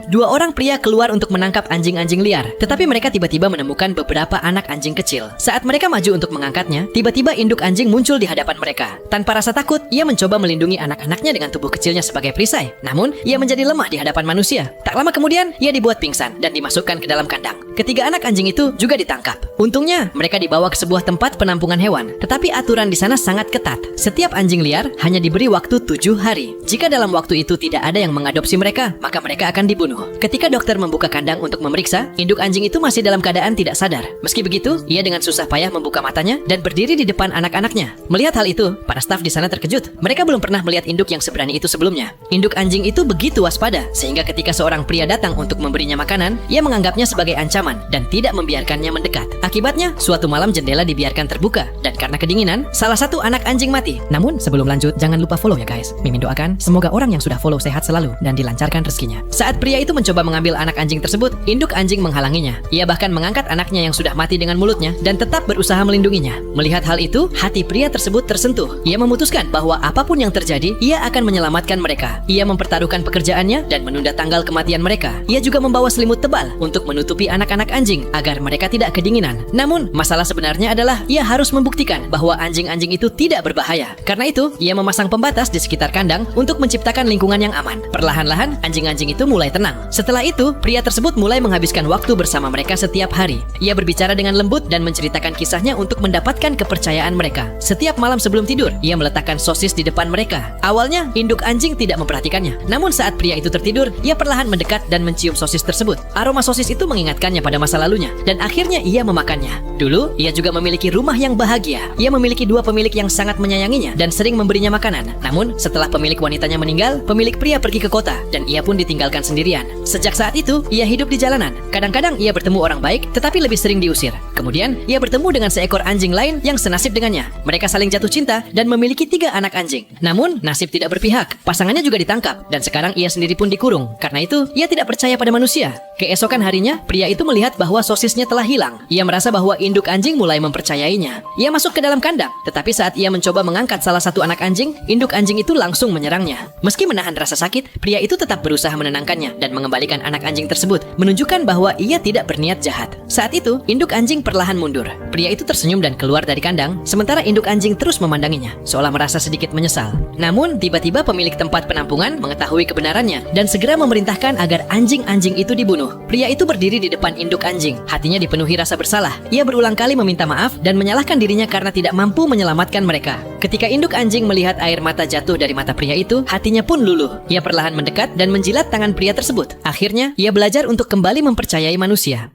Dua orang pria keluar untuk menangkap anjing-anjing liar, tetapi mereka tiba-tiba menemukan beberapa anak anjing kecil. Saat mereka maju untuk mengangkatnya, tiba-tiba induk anjing muncul di hadapan mereka. Tanpa rasa takut, ia mencoba melindungi anak-anaknya dengan tubuh kecilnya sebagai perisai. Namun, ia menjadi lemah di hadapan manusia. Tak lama kemudian, ia dibuat pingsan dan dimasukkan ke dalam kandang. Ketiga anak anjing itu juga ditangkap. Untungnya, mereka dibawa ke sebuah tempat penampungan hewan, tetapi aturan di sana sangat ketat. Setiap anjing liar hanya diberi waktu 7 hari. Jika dalam waktu itu tidak ada yang mengadopsi mereka, maka mereka akan dibunuh. Ketika dokter membuka kandang untuk memeriksa, induk anjing itu masih dalam keadaan tidak sadar. Meski begitu, ia dengan susah payah membuka matanya dan berdiri di depan anak-anaknya. Melihat hal itu, para staf di sana terkejut. Mereka belum pernah melihat induk yang seberani itu sebelumnya. Induk anjing itu begitu waspada, sehingga ketika seorang pria datang untuk memberinya makanan, ia menganggapnya sebagai ancaman dan tidak membiarkannya mendekat. Akibatnya, suatu malam jendela dibiarkan terbuka, dan karena kedinginan, salah satu anak anjing mati. Namun, sebelum lanjut, jangan lupa follow ya guys. Mimin doakan, semoga orang yang sudah follow sehat selalu dan dilancarkan rezekinya. Saat pria itu mencoba mengambil anak anjing tersebut, induk anjing menghalanginya. Ia bahkan mengangkat anaknya yang sudah mati dengan mulutnya dan tetap berusaha melindunginya. Melihat hal itu, hati pria tersebut tersentuh. Ia memutuskan bahwa apapun yang terjadi, ia akan menyelamatkan mereka. Ia mempertaruhkan pekerjaannya dan menunda tanggal kematian mereka. Ia juga membawa selimut tebal untuk menutupi anak-anak anjing agar mereka tidak kedinginan. Namun, masalah sebenarnya adalah ia harus membuktikan bahwa anjing-anjing itu tidak berbahaya. Karena itu, ia memasang pembatas di sekitar kandang untuk menciptakan lingkungan yang aman. Perlahan-lahan, anjing-anjing itu mulai tenang. Setelah itu, pria tersebut mulai menghabiskan waktu bersama mereka setiap hari. Ia berbicara dengan lembut dan menceritakan kisahnya untuk mendapatkan kepercayaan mereka. Setiap malam sebelum tidur, ia meletakkan sosis di depan mereka. Awalnya, induk anjing tidak memperhatikannya. Namun saat pria itu tertidur, ia perlahan mendekat dan mencium sosis tersebut. Aroma sosis itu mengingatkannya pada masa lalunya, dan akhirnya ia memakannya. Dulu, ia juga memiliki rumah yang bahagia. Ia memiliki dua pemilik yang sangat menyayanginya dan sering memberinya makanan. Namun, setelah pemilik wanitanya meninggal, pemilik pria pergi ke kota, dan ia pun ditinggalkan sendirian. Sejak saat itu, ia hidup di jalanan. Kadang-kadang ia bertemu orang baik, tetapi lebih sering diusir. Kemudian, ia bertemu dengan seekor anjing lain yang senasib dengannya. Mereka saling jatuh cinta dan memiliki 3 anak anjing. Namun, nasib tidak berpihak. Pasangannya juga ditangkap, dan sekarang ia sendiri pun dikurung. Karena itu, ia tidak percaya pada manusia. Keesokan harinya, pria itu melihat bahwa sosisnya telah hilang. Ia merasa bahwa induk anjing mulai mempercayainya. Ia masuk ke dalam kandang, tetapi saat ia mencoba mengangkat salah satu anak anjing, induk anjing itu langsung menyerangnya. Meski menahan rasa sakit, pria itu tetap berusaha menenangkannya dan mengembalikan anak anjing tersebut, menunjukkan bahwa ia tidak berniat jahat. Saat itu, induk anjing perlahan mundur. Pria itu tersenyum dan keluar dari kandang, sementara induk anjing terus memandanginya, seolah merasa sedikit menyesal. Namun, tiba-tiba pemilik tempat penampungan mengetahui kebenarannya dan segera memerintahkan agar anjing-anjing itu dibunuh. Pria itu berdiri di depan induk anjing. Hatinya dipenuhi rasa bersalah. Ia berulang kali meminta maaf dan menyalahkan dirinya karena tidak mampu menyelamatkan mereka. Ketika induk anjing melihat air mata jatuh dari mata pria itu, hatinya pun luluh. Ia perlahan mendekat dan menjilat tangan pria tersebut. Akhirnya, ia belajar untuk kembali mempercayai manusia.